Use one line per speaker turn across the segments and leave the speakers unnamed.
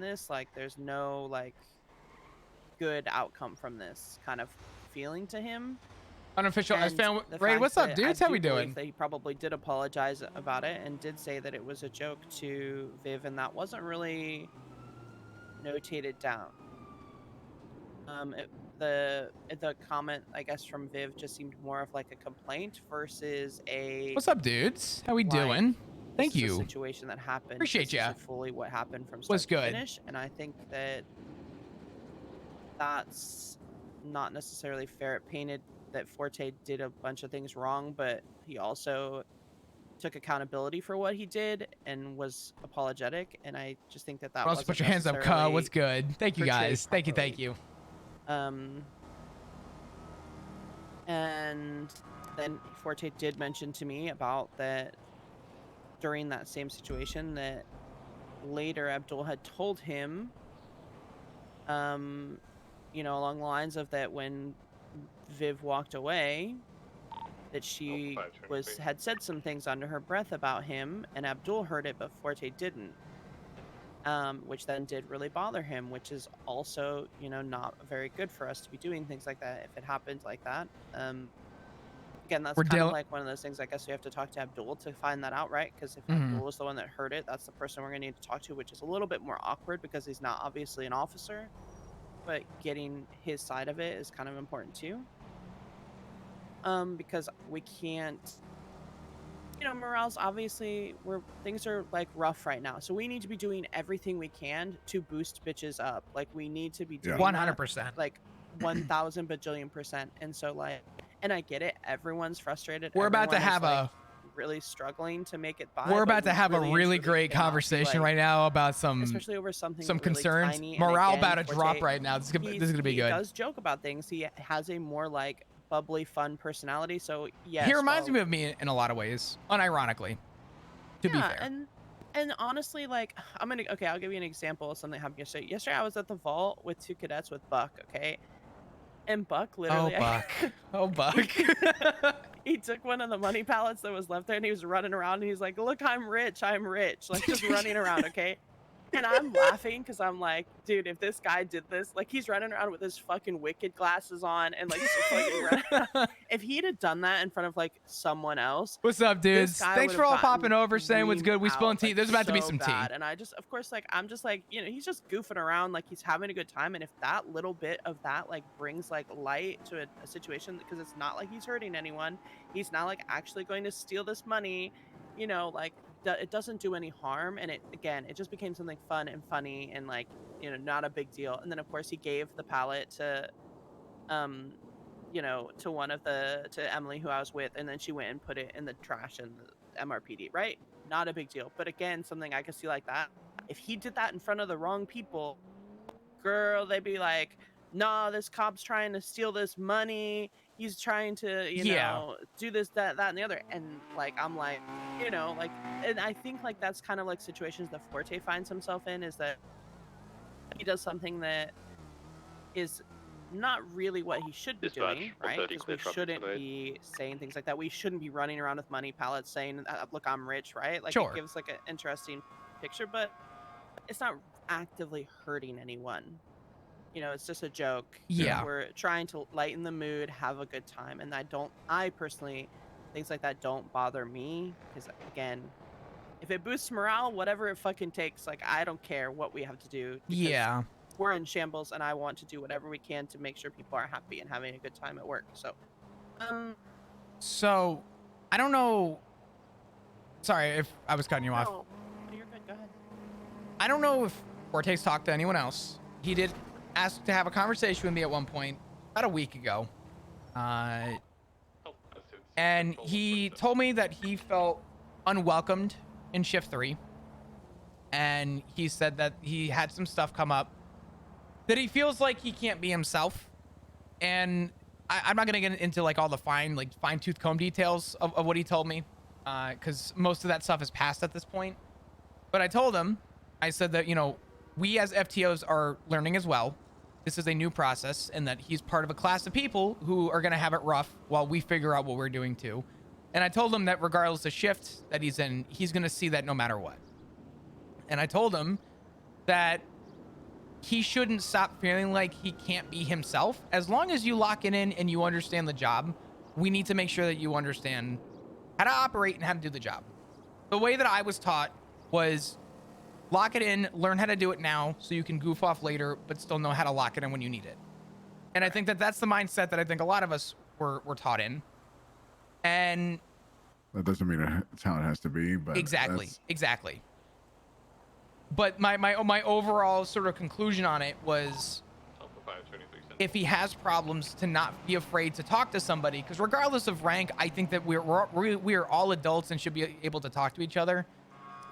this. Like, there's no like good outcome from this kind of feeling to him.
Unofficial S
And
fan
the
Raid,
fact
what's up,
that
dudes?
I
How
do
we
believe
doing?
that he probably did apologize about it and did say that it was a joke to Viv, and that wasn't really notated down. The comment, I guess, from Viv just seemed more of like a complaint versus a
What's up, dudes? How we
like,
doing?
this
Thank
is a
you.
situation that happened.
Appreciate
This
ya.
isn't fully what happened from
Was
start to
good.
finish, and I think that that's not necessarily fair. It painted that Forte did a bunch of things wrong, but he also took accountability for what he did and was apologetic, and I just think that that
Also, put
wasn't
your hands up, Ka. What's
necessarily
good? Thank you,
portrayed
guys. Thank you,
properly.
thank you.
And then Forte did mention to me about that during that same situation that later Abdul had told him, along the lines of that when Viv walked away, that she had said some things under her breath about him, and Abdul heard it, but Forte didn't. Which then did really bother him, which is also, not very good for us to be doing things like that if it happens like that. Again, that's kind of like one of those things. I guess we have to talk to Abdul to find that out, right? Because if Abdul is the one that heard it, that's the person we're going to need to talk to, which is a little bit more awkward because he's not obviously an officer, but getting his side of it is kind of important too. Because we can't, morale's obviously things are like rough right now, so we need to be doing everything we can to boost bitches up. Like, we need to be doing
100%,
like 1,000 bajillion%. And so like, and I get it, everyone's frustrated.
We're about to have
really struggling to make it by.
We're about to have
really
a really great conversation right now about
especially over something
some
really
concerns.
tiny.
Morale
Again,
about to drop right now. This is gonna be good.
He does joke about things. He has a more like bubbly, fun personality. So yes,
he reminds me of me in a lot of ways, unironically. To be fair,
and honestly, like, I'll give you an example of something that happened yesterday. Yesterday, I was at the vault with 2 cadets with Buck. Okay, and Buck literally.
Oh, Buck.
He took one of the money pallets that was left there, and he was running around, and he's like, "Look, I'm rich, like just running around." Okay. And I'm laughing because I'm like, dude, if this guy did this, like, he's running around with his fucking wicked glasses on and like if he'd have done that in front of like someone else.
What's up, dudes? Thanks for all popping over, saying what's good. We spilling tea. There's about to be some tea.
And I just, of course, like, I'm just like, he's just goofing around, like he's having a good time. And if that little bit of that like brings like light to a situation, because it's not like he's hurting anyone, he's not like actually going to steal this money, like, it doesn't do any harm. And it just became something fun and funny and like, not a big deal. And then of course he gave the pallet to to Emily, who I was with, and then she went and put it in the trash in the MRPD, right? Not a big deal. But again, something I could see like that, if he did that in front of the wrong people, girl, they'd be like, nah, this cop's trying to steal this money, he's trying to do this, that, and the other. And like, I'm like, like, and I think like that's kind of like situations that Forte finds himself in, is that he does something that is not really what he should be doing, right? Because we shouldn't be saying things like that. We shouldn't be running around with money pallets saying, look, I'm rich, right? Like, it gives like an interesting picture, but it's not actively hurting anyone. It's just a joke.
Yeah.
We're trying to lighten the mood, have a good time. And I personally, things like that don't bother me, because again, if it boosts morale, whatever it fucking takes, like, I don't care what we have to do.
Yeah.
We're in shambles, and I want to do whatever we can to make sure people are happy and having a good time at work.
So, I don't know. Sorry if I was cutting you off.
No, you're good. Go ahead.
I don't know if Ortex talked to anyone else. He did ask to have a conversation with me at one point, about a week ago. And he told me that he felt unwelcomed in shift 3. And he said that he had some stuff come up that he feels like he can't be himself. And I'm not going to get into like all the fine-tooth comb details of what he told me, because most of that stuff is past at this point. But I told him, I said that, we as FTOs are learning as well. This is a new process, and that he's part of a class of people who are going to have it rough while we figure out what we're doing too. And I told him that regardless of shift that he's in, he's going to see that no matter what. And I told him that he shouldn't stop feeling like he can't be himself. As long as you lock it in and you understand the job, we need to make sure that you understand how to operate and how to do the job. The way that I was taught was lock it in, learn how to do it now so you can goof off later, but still know how to lock it in when you need it. And I think that that's the mindset that I think a lot of us were taught in. And
that doesn't mean it's how it has to be, but
exactly. But my overall sort of conclusion on it was, if he has problems, to not be afraid to talk to somebody, because regardless of rank, I think that we are all adults and should be able to talk to each other.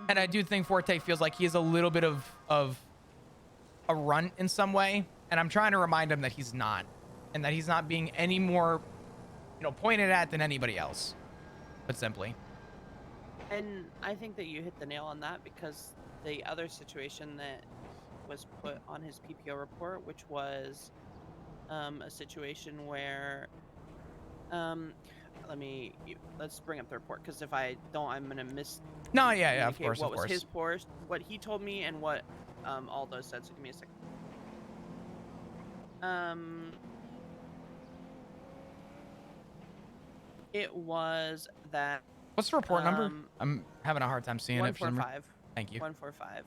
And I do think Forte feels like he is a little bit of a runt in some way, and I'm trying to remind him that he's not, and that he's not being any more, pointed at than anybody else, but simply.
And I think that you hit the nail on that, because the other situation that was put on his PPO report, which was a situation where let's bring up the report, because if I don't, I'm gonna miss.
No, yeah, of course,
what was his post, what he told me, and what Aldo said. So give me a second. It was that.
What's the report number? I'm having a hard time seeing it.
145.
Thank you.
145.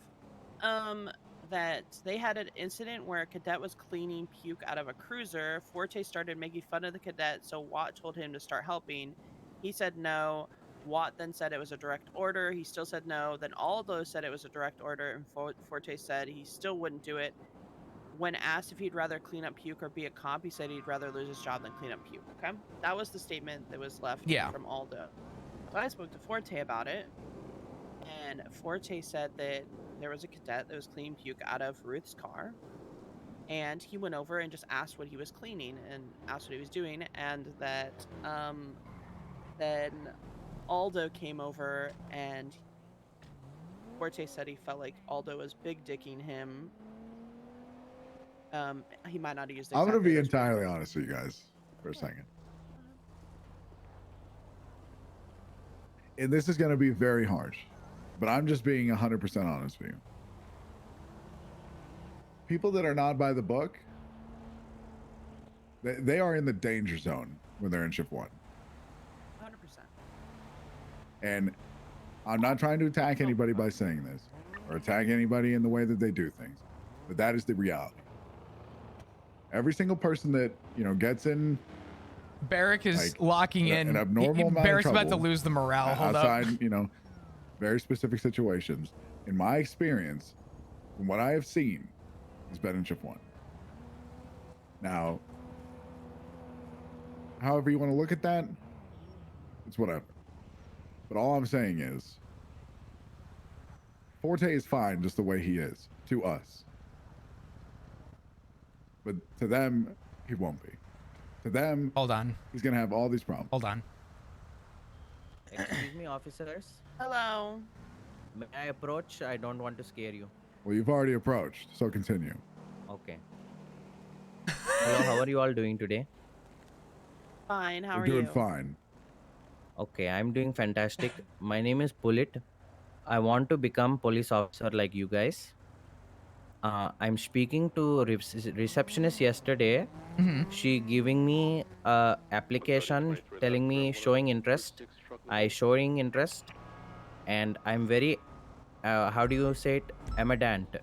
That they had an incident where a cadet was cleaning puke out of a cruiser. Forte started making fun of the cadet, so Watt told him to start helping. He said no. Watt then said it was a direct order. He still said no. Then Aldo said it was a direct order, and Forte said he still wouldn't do it. When asked if he'd rather clean up puke or be a cop, he said he'd rather lose his job than clean up puke. Okay, that was the statement that was left from Aldo. So I spoke to Forte about it, and Forte said that there was a cadet that was cleaning puke out of Ruth's car, and he went over and just asked what he was cleaning and asked what he was doing, and that then Aldo came over, and Forte said he felt like Aldo was big dicking him. He might not have used.
I'm gonna be entirely honest with you guys for a second, and this is gonna be very harsh, but I'm just being 100% honest with you. People that are not by the book, they are in the danger zone when they're in shift 1.
100%.
And I'm not trying to attack anybody by saying this, or attack anybody in the way that they do things, but that is the reality. Every single person that gets in.
Barrick is locking in
an abnormal amount
Barrick's
of trouble
about to lose the morale. Hold
outside,
up.
Very specific situations. In my experience, from what I have seen, has been in shift 1. Now, however you want to look at that, it's whatever. But all I'm saying is, Forte is fine just the way he is to us. But to them, he won't be. To them,
hold on,
he's gonna have all these problems.
Hold on.
Excuse me, officers.
Hello.
May I approach? I don't want to scare you.
Well, you've already approached, so continue.
Okay. Hello, how are you all doing today?
Fine. How
We're
are you?
doing fine.
Okay, I'm doing fantastic. My name is Pullit. I want to become police officer like you guys. I'm speaking to receptionist yesterday. She giving me a application telling me showing interest. I showing interest, and I'm very how do you say it? Adamant.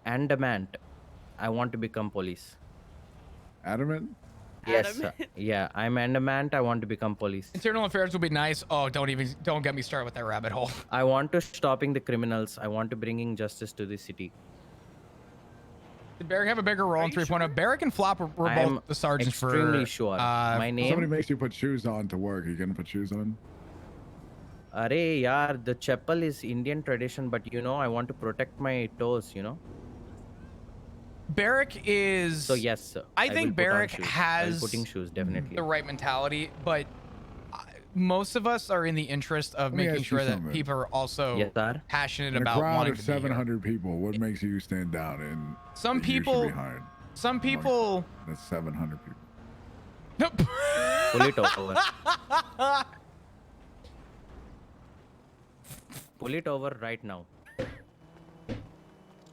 Adamant. I want to become police.
Adamant?
Yes. Yeah, I'm adamant. I want to become police.
Internal affairs will be nice. Oh, don't get me started with that rabbit hole.
I want to stopping the criminals. I want to bringing justice to the city.
Did Barrick have a bigger role in 3.0? Sure? Barrick and Flop were both the sergeants for.
Extremely sure. My name.
Somebody makes you put shoes on to work. Are you gonna put shoes on?
Arey, yaar, the chappal is Indian tradition, but I want to protect my toes.
Barrick is.
So yes, sir.
I think Barrick has
putting shoes definitely
the right mentality, but most of us are in the interest of making sure that people are also passionate about wanting to be here.
In a crowd of 700 people, what makes you stand down and
some people?
That's 700 people.
Nope.
Pull it over. Pull it over right now.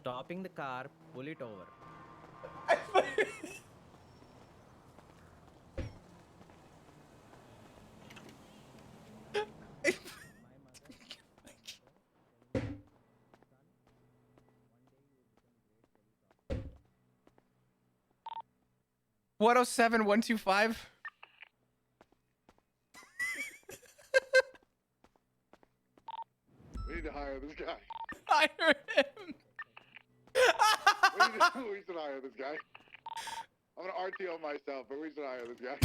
stopping the car, pull it over.
What 107-125?
We need to hire this guy.
Hire him.
We should hire this guy. I'm gonna RTO myself, but we should hire this guy.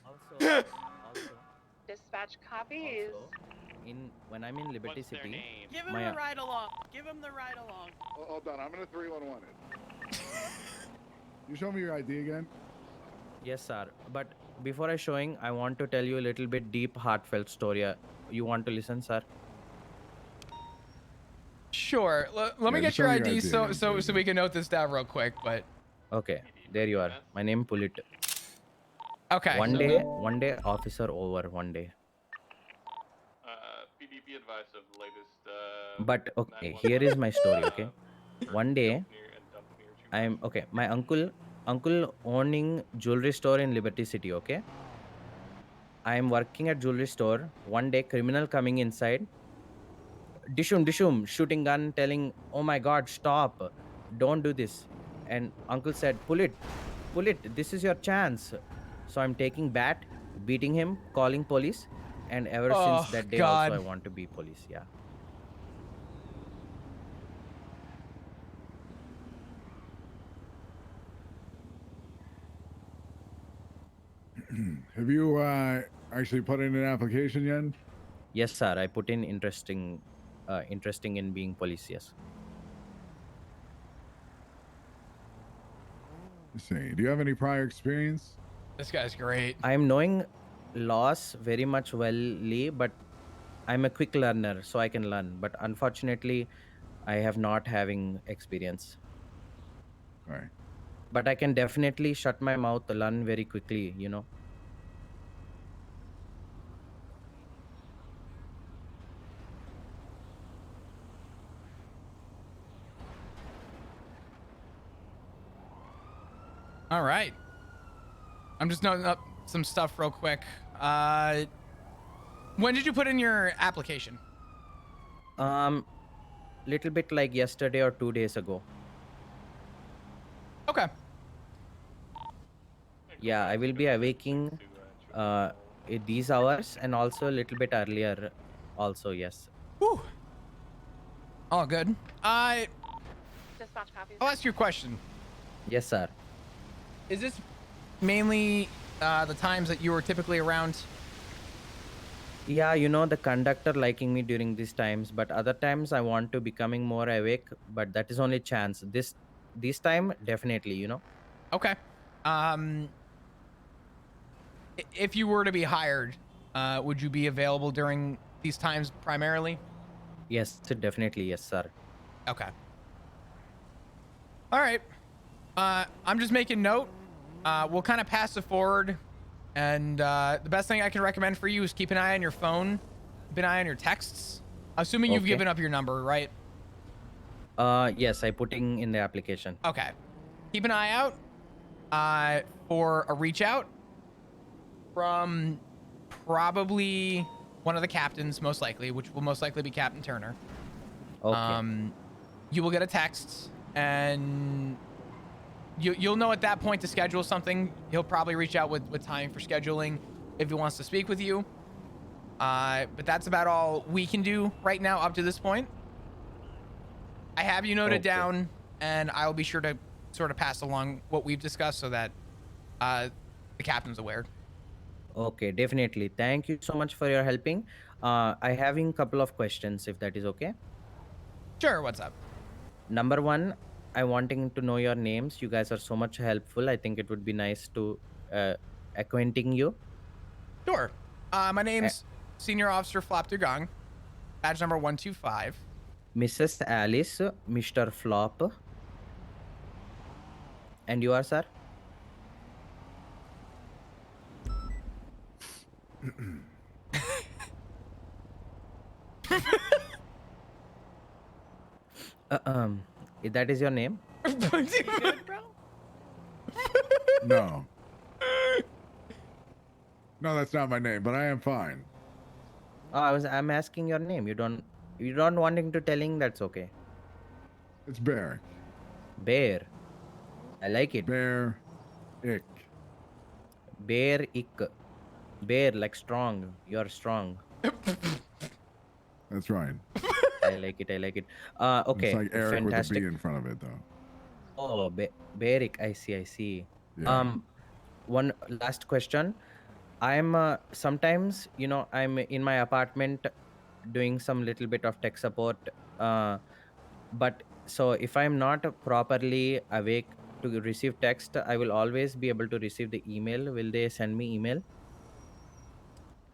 Also,
Dispatch copies.
when I'm in Liberty
What's their
City,
name?
Give him
My-
a ride along. Give him the ride along.
Hold on, I'm gonna 311 it. You show me your ID again?
yes, sir. But before I showing, I want to tell you a little bit deep, heartfelt story. You want to listen, sir?
Sure. Let me
Yeah,
get
just
your
show me your
ID
ID
so
again,
so
please.
so we can note this down real quick. But
Okay, there you are. My name Pulit.
okay.
One day, officer over. One day.
PDP advice of latest.
But okay, here is my story. Okay, one day, I'm okay. My uncle owning jewelry store in Liberty City. Okay, I am working at jewelry store. One day, criminal coming inside. Dishum, shooting gun, telling, "Oh my God, stop! Don't do this." And uncle said, pull it. This is your chance." So I'm taking bat, beating him, calling police, and ever
Oh,
since that day,
God.
also I want to be police. Yeah.
Have you actually put in an application yet?
Yes, sir. I put in interesting in being police. Yes.
Let's see. Do you have any prior experience?
This guy's great.
I am knowing laws very much wellly, but I'm a quick learner, so I can learn. But unfortunately, I have not having experience.
All right.
But I can definitely shut my mouth, learn very quickly. You know.
All right. I'm just noting up some stuff real quick. When did you put in your application?
Little bit like yesterday or 2 days ago.
Okay.
Yeah, I will be awaking at these hours and also a little bit earlier. Also, yes.
Whew. All good.
Dispatch copies.
I'll ask you a question.
Yes, sir.
Is this mainly the times that you were typically around?
Yeah, you know, the conductor liking me during these times, but other times I want to becoming more awake, but that is only chance. This time, definitely, you know.
Okay. If you were to be hired, would you be available during these times primarily?
Yes, definitely, yes, sir.
Okay. All right. I'm just making note. We'll kind of pass it forward. And the best thing I can recommend for you is keep an eye on your phone, keep an eye on your texts. Assuming you've
Okay.
given up your number, right?
Yes, I putting in the application.
Okay. Keep an eye out for a reach out from probably one of the captains, most likely, which will most likely be Captain Turner.
Okay.
You will get a text, and you'll know at that point to schedule something. He'll probably reach out with time for scheduling if he wants to speak with you. But that's about all we can do right now up to this point. I have you noted
Okay.
down, and I'll be sure to sort of pass along what we've discussed so that the captain's aware.
Okay, definitely. Thank you so much for your helping. I having couple of questions, if that is okay.
Sure, what's up?
Number one, I wanting to know your names. You guys are so much helpful. I think it would be nice to acquainting you.
Sure. My name's Senior Officer Flop Dugong, badge number 125.
Mrs. Alice, Mr. Flop. And you are, sir? That is your name?
You good, bro?
No. No, that's not my name, but I am fine.
Oh, I'm asking your name. You don't wanting to telling, that's okay.
It's Bear.
Bear. I like it.
Bear Ick.
Bear ick. Bear like strong. You're strong.
That's right.
I like it. I like it.
It's
Okay.
like Eric
Fantastic.
with a B in front of it, though.
Oh, Beric. I see. I see.
Yeah.
One last question. I'm sometimes, I'm in my apartment doing some little bit of tech support. But so if I'm not properly awake to receive text, I will always be able to receive the email. Will they send me email?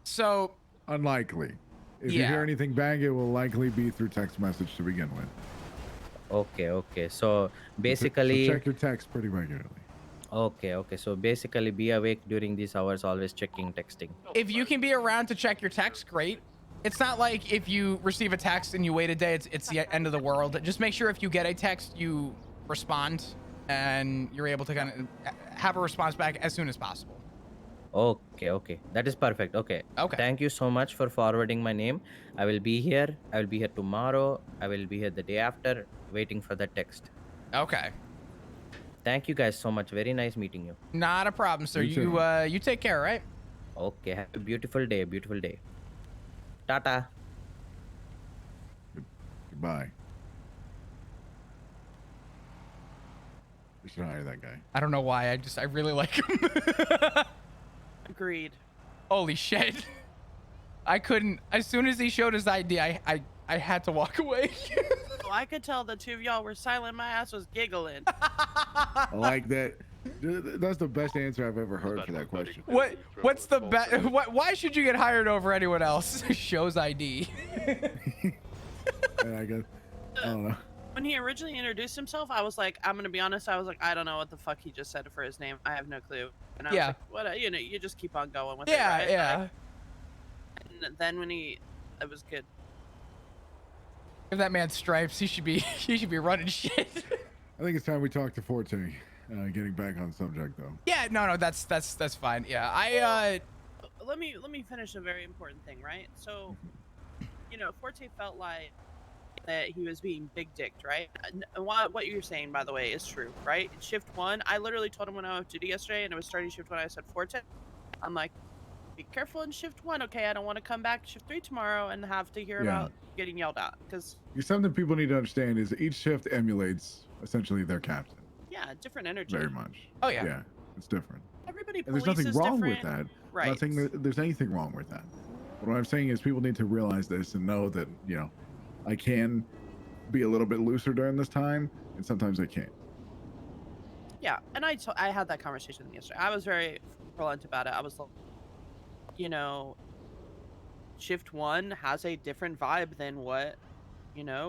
So
Unlikely. If you hear
Yeah.
anything back, it will likely be through text message to begin with.
Okay. Okay. So
So
basically,
check your text pretty regularly.
okay. Okay. So basically, be awake during these hours, always checking texting.
if you can be around to check your text, great. It's not like if you receive a text and you wait a day, it's the end of the world. Just make sure if you get a text, you respond and you're able to kind of have a response back as soon as possible.
Okay, okay. That is perfect. Okay.
Okay.
Thank you so much for forwarding my name. I will be here. I will be here tomorrow. I will be here the day after, waiting for that text.
Okay.
Thank you guys so much. Very nice meeting you.
Not a problem, sir.
You too.
You take care, right?
Okay. Have a beautiful day. Beautiful day. Tata.
Goodbye. We should hire that guy.
I don't know why. I really like him.
Agreed.
Holy shit. I couldn't. As soon as he showed his ID, I had to walk away.
So I could tell the two of y'all were silent. My ass was giggling.
I like that. That's the best answer I've ever heard for that question.
What's the best? Why should you get hired over anyone else? Shows ID.
And I guess, I don't know.
When he originally introduced himself, I was like, I'm gonna be honest. I was like, I don't know what the fuck he just said for his name. I have no clue. And I was
Yeah.
like, what? You just keep on going with
Yeah,
it. Right?
yeah.
And then when it was good.
Give that man stripes. He should be running shit.
I think it's time we talk to Forte. Getting back on subject though.
Yeah, no, that's fine. Yeah,
Let me finish a very important thing, right? So, Forte felt like that he was being big dicked, right? And what you're saying, by the way, is true, right? Shift 1, I literally told him when I was duty yesterday and it was starting shift 1, I said, Forte, I'm like, be careful in shift 1, okay? I don't want to come back shift 3 tomorrow and have to hear about getting yelled at, because
Something people need to understand is each shift emulates essentially their captain.
yeah, different energy.
Very much.
Oh yeah.
Yeah, it's different.
Everybody
And there's
police
nothing
is
wrong
different.
with that.
Right.
I'm not saying that there's anything wrong with that. But what I'm saying is people need to realize this and know that, I can be a little bit looser during this time, and sometimes I can't.
Yeah, and I had that conversation with him yesterday. I was very blunt about it. I was like, shift 1 has a different vibe than what,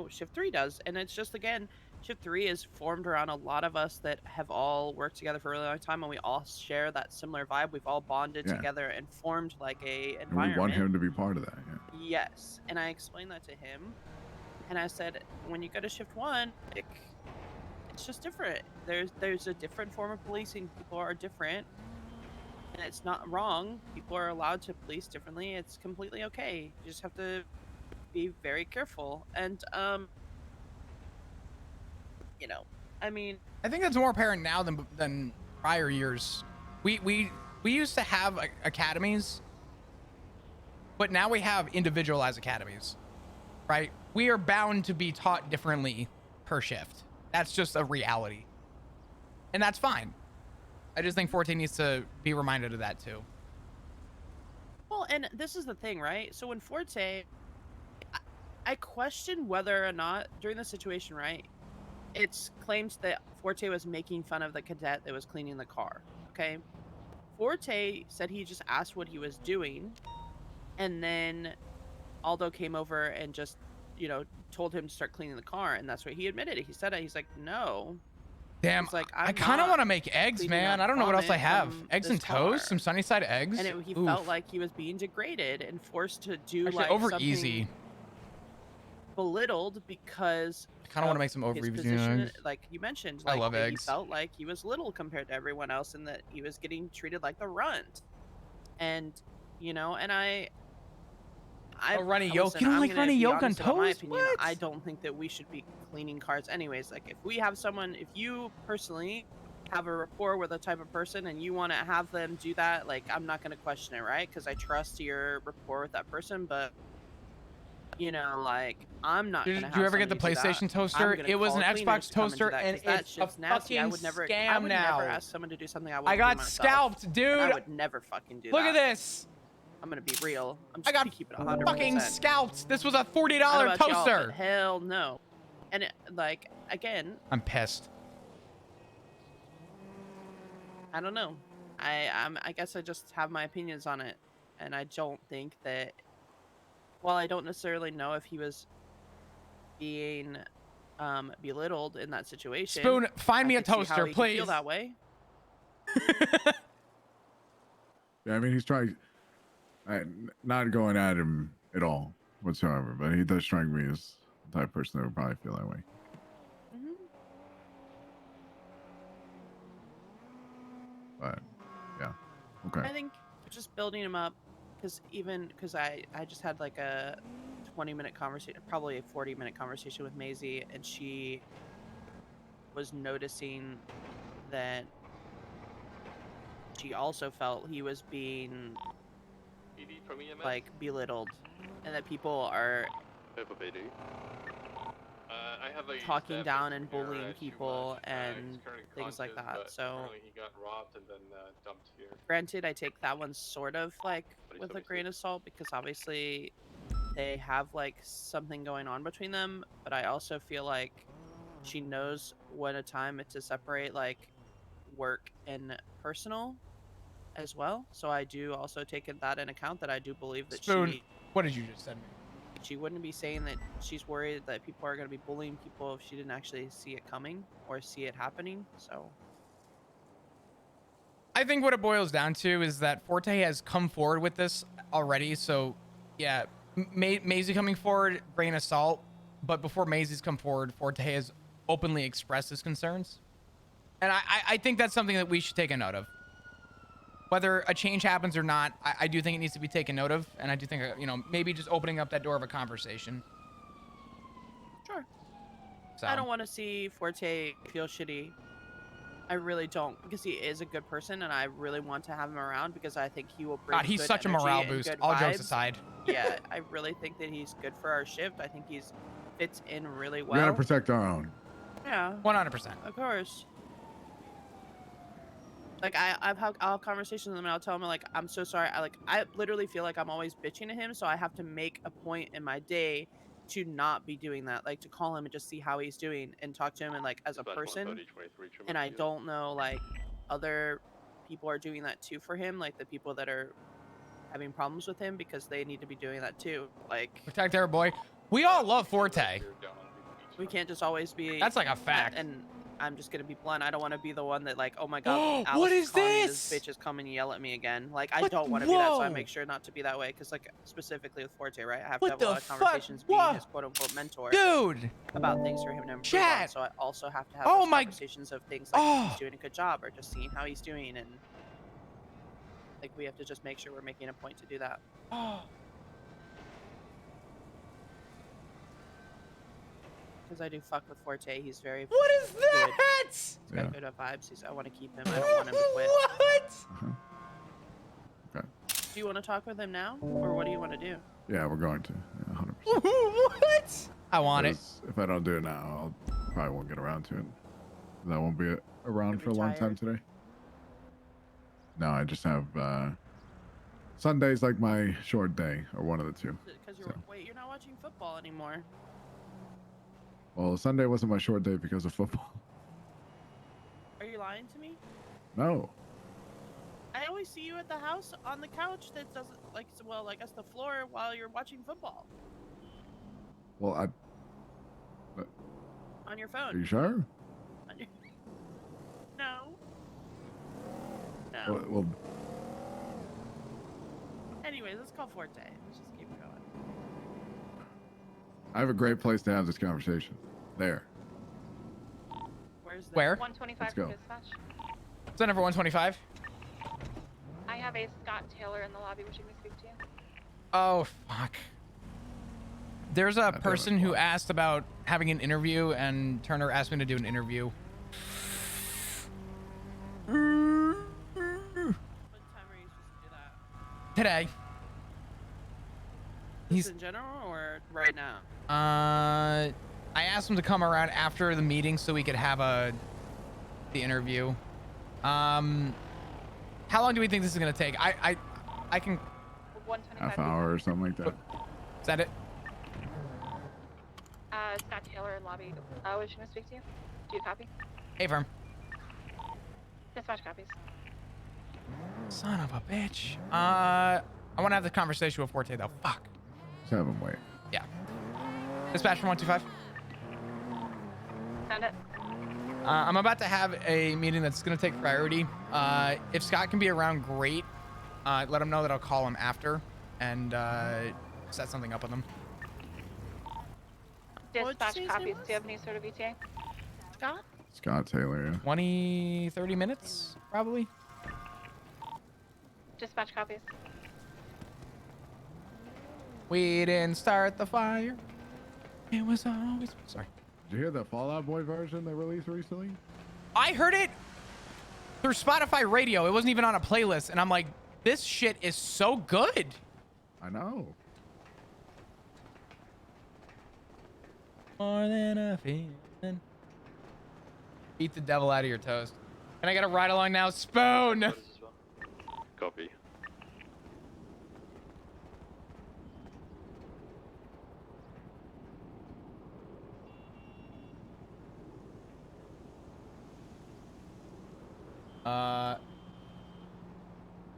shift 3 does. And it's just, again, shift 3 is formed around a lot of us that have all worked together for a really long time, and we all share that similar vibe. We've all bonded together and formed like a
And
environment.
we want him to be part of that. Yeah.
Yes, and I explained that to him, and I said, when you go to shift 1, it's just different. There's a different form of policing. People are different, and it's not wrong. People are allowed to police differently. It's completely okay. You just have to be very careful. And I mean,
I think that's more apparent now than prior years. We used to have academies, but now we have individualized academies, right? We are bound to be taught differently per shift. That's just a reality, and that's fine. I just think 14 needs to be reminded of that too.
well, and this is the thing, right? So when Forte, I question whether or not during the situation, right? It's claimed that Forte was making fun of the cadet that was cleaning the car. Okay, Forte said he just asked what he was doing, and then Aldo came over and just, told him to start cleaning the car, and that's what he admitted. He said it. He's like, no.
Damn,
He's like,
I kind of want to make eggs,
cleaning
man.
up
I don't know what else I
vomit
have.
from
Eggs
this
and toast,
car.
some Sunnyside eggs.
And he
Oof.
felt like he was being degraded and forced to do
Actually,
like
over
something.
easy.
belittled because
I kind of want to
of
make some
his
overviews.
position, like you mentioned,
I
like
love
that he
eggs.
felt like he was little compared to everyone else, and that he was getting treated like the runt. And and
Oh, runny yolk.
listen,
You don't
I'm
like
gonna
runny
be
yolk on
honest about my
toast?
opinion.
What?
I don't think that we should be cleaning cars anyways. Like, if you personally have a rapport with a type of person and you want to have them do that, like, I'm not gonna question it, right? Because I trust your rapport with that person. But like, I'm not gonna
Did
have
you ever get the
somebody do that.
PlayStation
I'm
toaster?
gonna
It was
call
an
cleaners
Xbox
to come and do
toaster,
that,
and
'cause that's
it's a
just nasty. I
fucking
would never
scam now.
ask someone to do something I
I
wouldn't do
got
myself.
scalped,
And
dude.
I would never fucking do
Look
that.
at this.
I'm gonna be real. I'm
I
just
got
gonna keep it 100%.
fucking scalped. This was a
I don't
$40
know about y'all,
toaster.
but hell no. And like, again,
I'm pissed.
I don't know. I guess I just have my opinions on it, and I don't think that. Well, I don't necessarily know if he was being belittled in that situation.
Spoon, find me
I
a
could see how
toaster,
he could feel
please.
that way.
Yeah, I mean, he's trying, not going at him at all whatsoever, but he does strike me as the type of person that would probably feel that way.
Hmm.
But yeah, okay.
I think just building him up, because I just had like a 20-minute conversation, probably a 40-minute conversation with Maisie, and she was noticing that she also felt he was being
PD from EMS?
like belittled, and that people are
PD. I have a
talking
staff
down and
engineer
bullying
at
people
Chumash. He's
and
currently
things like
conscious,
that.
but
So
apparently he got robbed and then dumped here.
granted, I take that one sort of like
But he
with
told
a
me
grain of salt, because obviously they have like something going on between them, but I also feel like she knows when a time to separate like work and personal as well. So I do also take that in account, that I do believe that
Spoon, what did you just send me?
she wouldn't be saying that she's worried that people are going to be bullying people if she didn't actually see it coming or see it happening. So
I think what it boils down to is that Forte has come forward with this already. So, yeah, Maisie coming forward, grain of salt. But before Maisie's come forward, Forte has openly expressed his concerns. And I think that's something that we should take a note of. Whether a change happens or not, I do think it needs to be taken note of. And I do think, maybe just opening up that door of a conversation.
sure.
So,
I don't want to see Forte feel shitty. I really don't, because he is a good person, and I really want to have him around, because I think he will bring
God, he's
good
such a
energy
morale
and
boost.
good
All jokes
vibes.
aside.
Yeah, I really think that he's good for our shift. I think he's fits in really
We gotta
well.
protect our own.
Yeah,
100%.
of course. Like, I'll have conversations with him, and I'll tell him, like, I'm so sorry. I literally feel like I'm always bitching to him, so I have to make a point in my day to not be doing that. Like, to call him and just see how he's doing and talk to him, and like as a
Dispatch
person.
130, 23,
And I
Chumash,
don't know, like, other people are doing that too for him, like the people that are having problems with him, because they need to be doing that too. Like,
Protect our boy. We all love Forte.
we can't just always be.
That's like a fact.
And I'm just gonna be blunt. I don't want to be the one that, like, oh my god, Alice
What is
calling me,
this?
bitch is coming to yell at me again. Like, I
What?
don't want to be that, so I
Whoa.
make sure not to be that way. Because, like, specifically with Forte, right, I have
What
to have a
the
lot of
fuck?
conversations being
What?
his quote unquote mentor
Dude.
about things for him to improve on.
Chat.
So I also have to have
Oh
those
my-
conversations of things like,
Oh.
he's doing a good job, or just seeing how he's doing, and like, we have to just make sure we're making a point to do that.
Oh.
Because I do fuck with Forte. He's very
What is
good.
that?
He's got
Yeah.
good vibes. I want to keep him. I don't want him to quit.
What?
Okay.
Do you want to talk with him now, or what do you want to do?
Yeah, we're going to. Yeah, 100%.
What? I want it.
'Cause if I don't do it now, I'll probably won't get around to it. I won't be around
You're
for a long time
retired.
today. No, I just have Sunday's like my short day, or one of the two.
Because
So.
you're not watching football anymore.
Well, Sunday wasn't my short day because of football.
Are you lying to me?
No.
I always see you at the house on the couch that doesn't, like, well, I guess the floor, while you're watching football
Well,
on your
are
phone.
you sure?
On your... No. No.
Well,
Anyways, let's call Forte. Let's just keep going.
I have a great place to have this conversation. There.
Where's that?
Where?
125
Let's
for
go.
dispatch.
Is that number 125?
I have a Scott Taylor in the lobby wishing to speak to you.
Oh, fuck. There's a
God damn it,
person who
fuck.
asked about having an interview, and Turner asked me to do an interview.
What time are you supposed to do that?
Today.
Just in general or right now?
I asked him to come around after the meeting so we could have the interview. How long do we think this is gonna take? I can
125.
Half hour or something like that.
send it.
Scott Taylor in lobby wishing to speak to you. Do you copy?
Hey, firm.
Dispatch copies.
Son of a bitch. I want to have the conversation with Forte though. Fuck.
Just have them wait.
Yeah. Dispatch from 125.
Send it.
I'm about to have a meeting that's going to take priority. If Scott can be around, great. Let him know that I'll call him after and set something up with him.
What'd you
Dispatch
say his
copies.
name
Do you have any sort of ETA?
Scott?
Scott Taylor, yeah.
20, 30 minutes, probably.
Dispatch copies.
We didn't start the fire. It was always... Sorry.
Did you hear the Fallout Boy version they released recently?
I heard it through Spotify radio. It wasn't even on a playlist. And I'm like, this shit is so good.
I know.
More than a feeling. Eat the devil out of your toast. Can I get a ride along now? Spoon!
Copy.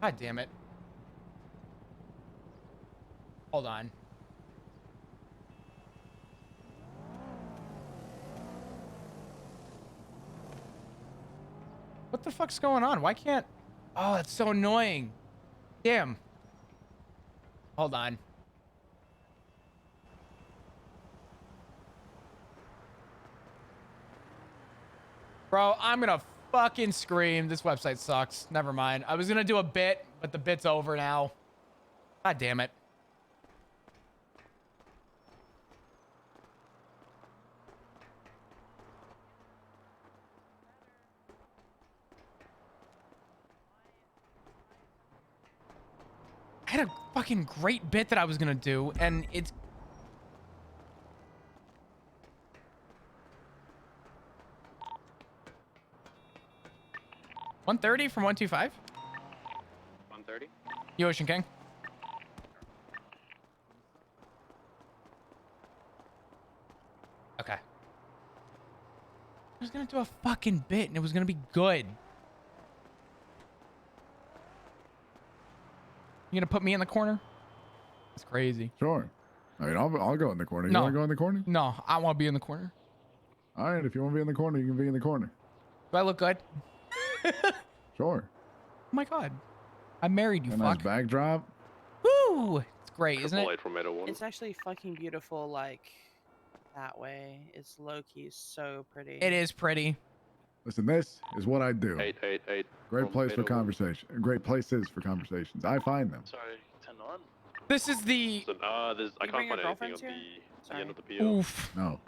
God damn it. Hold on. What the fuck's going on? Why can't... Oh, that's so annoying. Damn. Hold on. Bro, I'm gonna fucking scream. This website sucks. Never mind. I was gonna do a bit, but the bit's over now. God damn it. I had a fucking great bit that I was gonna do, and it's... $130 from 125?
130.
You Ocean King. Okay. I was gonna do a fucking bit, and it was gonna be good. You gonna put me in the corner? That's crazy.
Sure. I mean, I'll go in the corner. You
No.
want to go in the corner?
No, I want to be in the corner.
All right. If you want to be in the corner, you can be in the corner.
Do I look good?
Sure.
Oh my god. I married you,
A nice
fuck.
backdrop.
Woo! It's great, isn't it?
Light from 801.
It's actually fucking beautiful, like, that way. It's low-key so pretty.
It is pretty.
Listen, this is what I do.
888.
Great
from
place for
801.
conversation. Great places for conversations. I find them.
Sorry, 10-9.
This is the...
So, I
You
can't
bring your
find anything on
girlfriends here?
the end of the PO.
Oof.
No.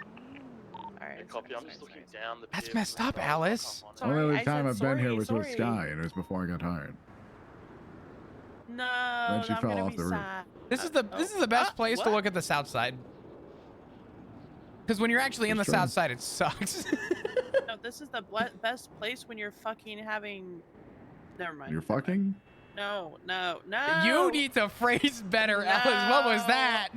Alright,
Copy, I'm just looking down the
That's
PO
messed
for
up,
myself.
Alice.
I can't find it.
Sorry,
Only
I
other time
said
I've been here
sorry,
was with
sorry.
Sky, and it was before I got hired.
No,
Then she
I'm
fell
gonna
off
be
the roof.
sad.
This is the best place to
what?
look at the south side. Because when you're actually in the
That's true.
south side, it sucks.
No, this is the best place when you're fucking having... Never mind.
You're
never mind.
fucking?
No.
You need to phrase better, Alice. What was that?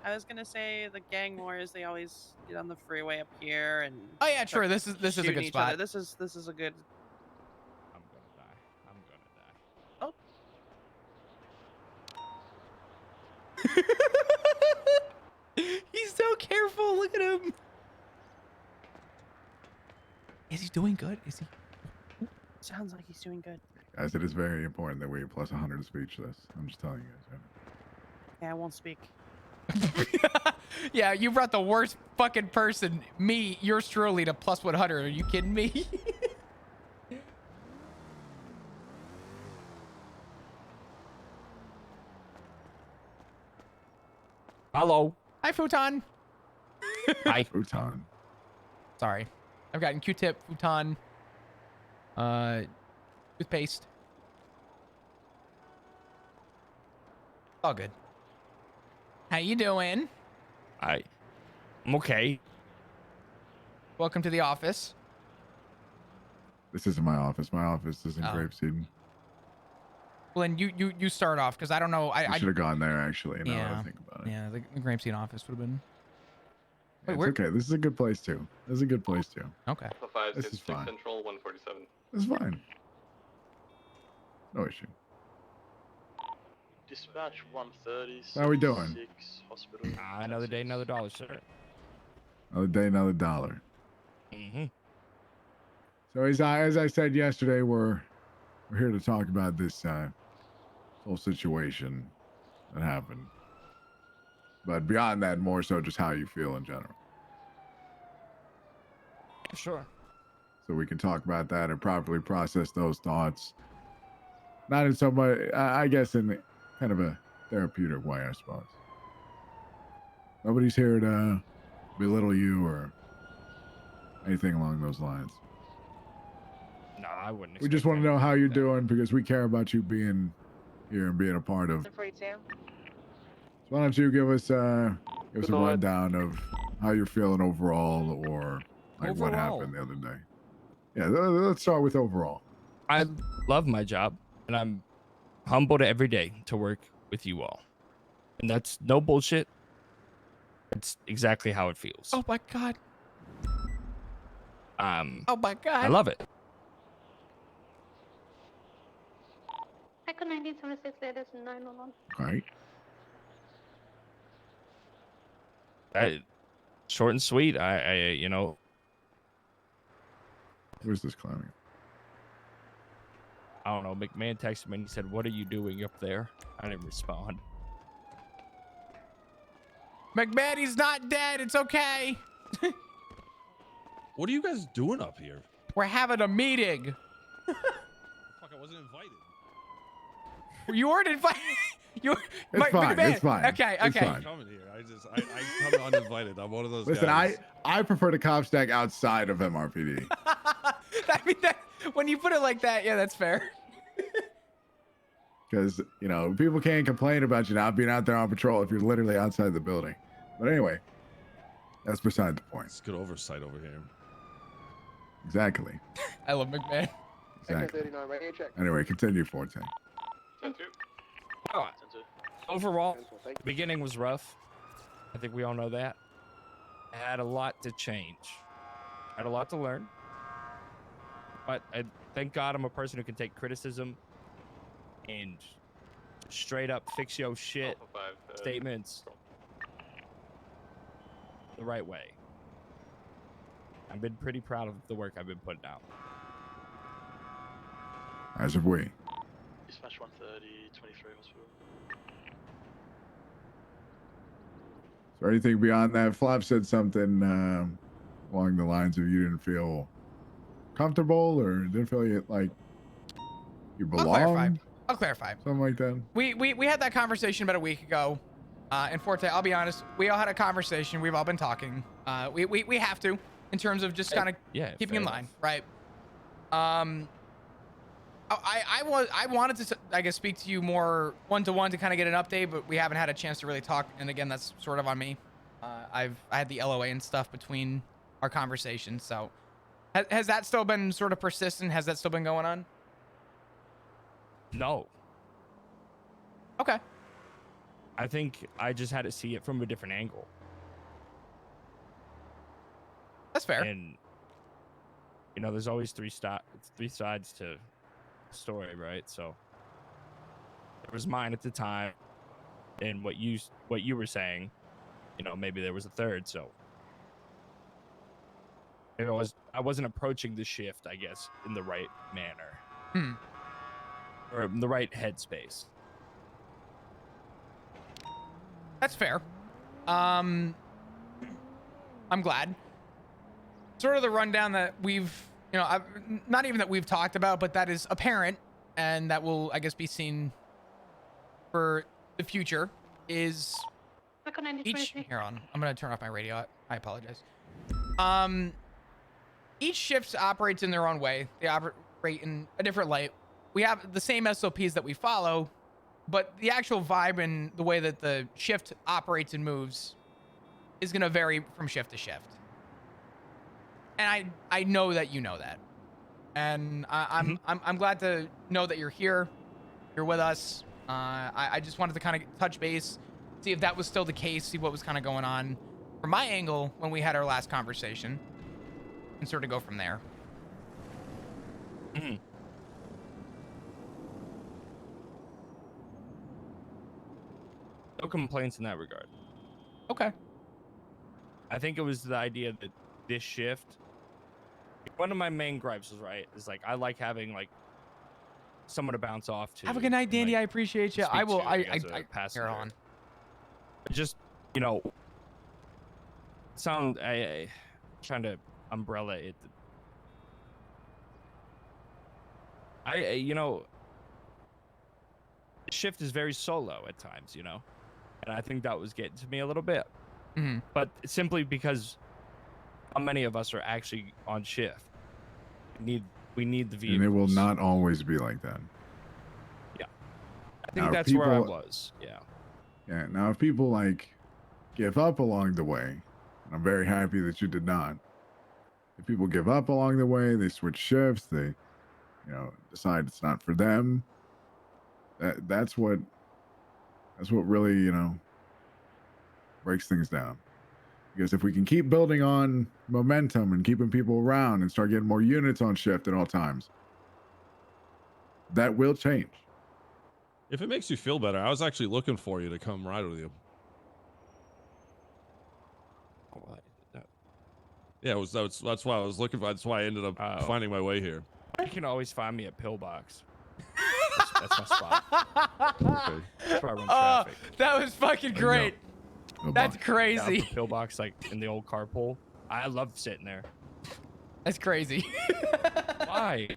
I was gonna say the gang wars. They always get on the freeway up here and.
Oh yeah, true.
start
This is a
shooting
good
each other.
spot.
This is a good.
I'm gonna die. He's so careful. Look at him. Is he doing good? Is he?
Sounds like he's doing good.
Guys, it is very important that we plus 100 speechless. I'm just telling you guys. Right?
Yeah, I won't speak.
Yeah, you brought the worst fucking person, me, yours truly, to plus 100. Are you kidding me?
Hello.
Hi, Futon.
Hi.
Futon.
Sorry. I've gotten Q-tip, futon, toothpaste. All good. How you doing?
I'm okay.
Welcome to the office.
This isn't my office. My office is in
Oh.
Grapeseed.
Well, then you start off, because I don't know.
I
I
should have gone there, actually, now that
Yeah.
I think about it.
Yeah, the Grapeseed office would have been. Wait,
It's
where?
okay. This is a good place, too. This is a good place, too.
Okay.
Alpha 5,
This is fine.
Central, 147.
It's fine. No issue.
Dispatch 130.
How we doing?
6 hospital.
Another day, another dollar, sir.
Another day, another dollar.
Mm-hmm.
So as I said yesterday, we're here to talk about this whole situation that happened. But beyond that, more so just how you feel in general.
Sure.
So we can talk about that and properly process those thoughts. Not in so much, I guess, in kind of a therapeutic way, I suppose. Nobody's here to belittle you or anything along those lines.
No, I wouldn't.
We just want to know how you're doing because we care about you being here and being a part of.
42.
So why don't you give us a rundown of how you're feeling overall, or like what happened the other day? Yeah, let's start with overall.
I love my job, and I'm humbled every day to work with you all. And that's no bullshit. It's exactly how it feels.
Oh my god. Oh my god.
I love it.
Echo 1976, latest 911.
Right.
Short and sweet. I you know.
Where's this clowning?
I don't know. McMahon texted me and he said, "What are you doing up there?" I didn't respond.
McMahon, he's not dead. It's okay.
What are you guys doing up here?
We're having a meeting.
Fuck, I wasn't invited.
You weren't invited.
It's fine.
McMahon.
It's fine.
Okay.
It's
Okay.
fine.
I'm coming here. I come uninvited. I'm one of those
Listen,
guys.
I prefer the cop stack outside of MRPD.
I mean, when you put it like that, yeah, that's fair.
Because, you know, people can't complain about you not being out there on patrol if you're literally outside the building. But anyway, that's beside the point.
It's good oversight over here.
Exactly.
I love McMahon.
Exactly. Anyway, continue, Forte.
10-2.
Oh,
10-2.
overall, the beginning was rough. I think we all know that. I had a lot to change. I had a lot to learn. But I thank God I'm a person who can take criticism and straight up fix your shit
Alpha 5.
statements the right way. I've been pretty proud of the work I've been putting out.
As of we.
Dispatch 130, 23 hospital.
So anything beyond that? Flop said something along the lines of you didn't feel comfortable or didn't feel like you belonged.
I'll clarify.
Something like that.
We had that conversation about a week ago. And Forte, I'll be honest, we all had a conversation. We've all been talking. We have to, in terms of just kind of keeping in line, right? I wanted to, I guess, speak to you more one-to-one to kind of get an update, but we haven't had a chance to really talk. And again, that's sort of on me. I had the LOA and stuff between our conversations. So has that still been sort of persistent? Has that still been going on?
No.
Okay.
I think I just had to see it from a different angle.
That's fair.
And you know, there's always three sides to the story, right? So there was mine at the time, and what you were saying. You know, maybe there was a third. So I wasn't approaching the shift, I guess, in the right manner, or in the right headspace.
That's fair. I'm glad. Sort of the rundown that we've, not even that we've talked about, but that is apparent and that will, I guess, be seen for the future is here on. I'm going to turn off my radio. I apologize. Each shift operates in their own way. They operate in a different light. We have the same SOPs that we follow, but the actual vibe and the way that the shift operates and moves is going to vary from shift to shift. And I know that you know that. And I'm glad to know that you're here. You're with us. I just wanted to kind of touch base, see if that was still the case, see what was kind of going on from my angle when we had our last conversation, and sort of go from there.
No complaints in that regard.
Okay.
I think it was the idea that this shift, one of my main gripes is like I like having like someone to bounce off to.
Have a good night, Dandy.
Like,
I appreciate you.
speak
I will.
to
I
as a passenger.
here on.
Just sound. I trying to umbrella it. Shift is very solo at times, and I think that was getting to me a little bit.
Mm-hmm.
But simply because how many of us are actually on shift? We need the vehicles.
And it will not always be like that.
Yeah, I think
now,
that's where I was. Yeah.
Yeah. Now, if people like give up along the way, and I'm very happy that you did not. If people give up along the way, they switch shifts, they, decide it's not for them. That's what really, breaks things down. Because if we can keep building on momentum and keeping people around and start getting more units on shift at all times, that will change.
If it makes you feel better, I was actually looking for you to come ride with you. Yeah, that's why I was looking for. That's why I ended up finding my way here.
You can always find me at Pillbox. That's my spot.
Okay.
That's where I run traffic.
That was fucking great. That's crazy.
Yeah, Pillbox, like in the old carpool. I love sitting there.
That's crazy.
Why?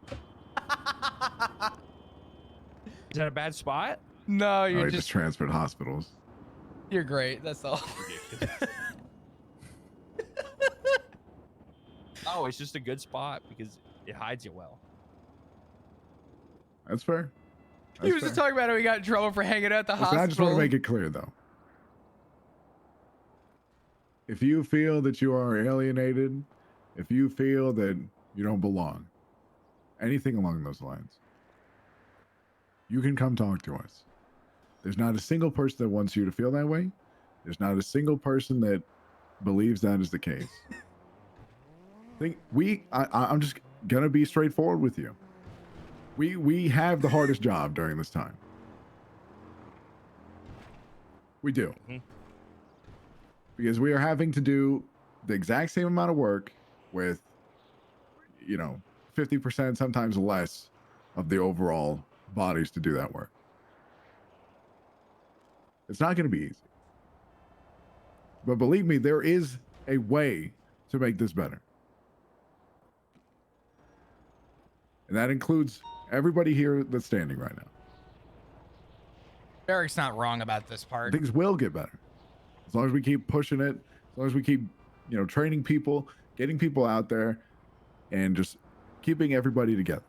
Is that a bad spot?
No, you're
just transferred hospitals.
You're great. That's all.
Oh, it's just a good spot because it hides you well.
That's fair.
He was just talking about how he got in trouble for hanging out at the hospital.
I just want to make it clear, though. If you feel that you are alienated, if you feel that you don't belong, anything along those lines, you can come talk to us. There's not a single person that wants you to feel that way. There's not a single person that believes that is the case. I'm just gonna be straightforward with you. We have the hardest job during this time. We do. Mm-hmm. Because we are having to do the exact same amount of work with, 50%, sometimes less of the overall bodies to do that work. It's not going to be easy. But believe me, there is a way to make this better. And that includes everybody here that's standing right now.
Eric's not wrong about this part.
Things will get better. As long as we keep pushing it, as long as we keep, training people, getting people out there, and just keeping everybody together.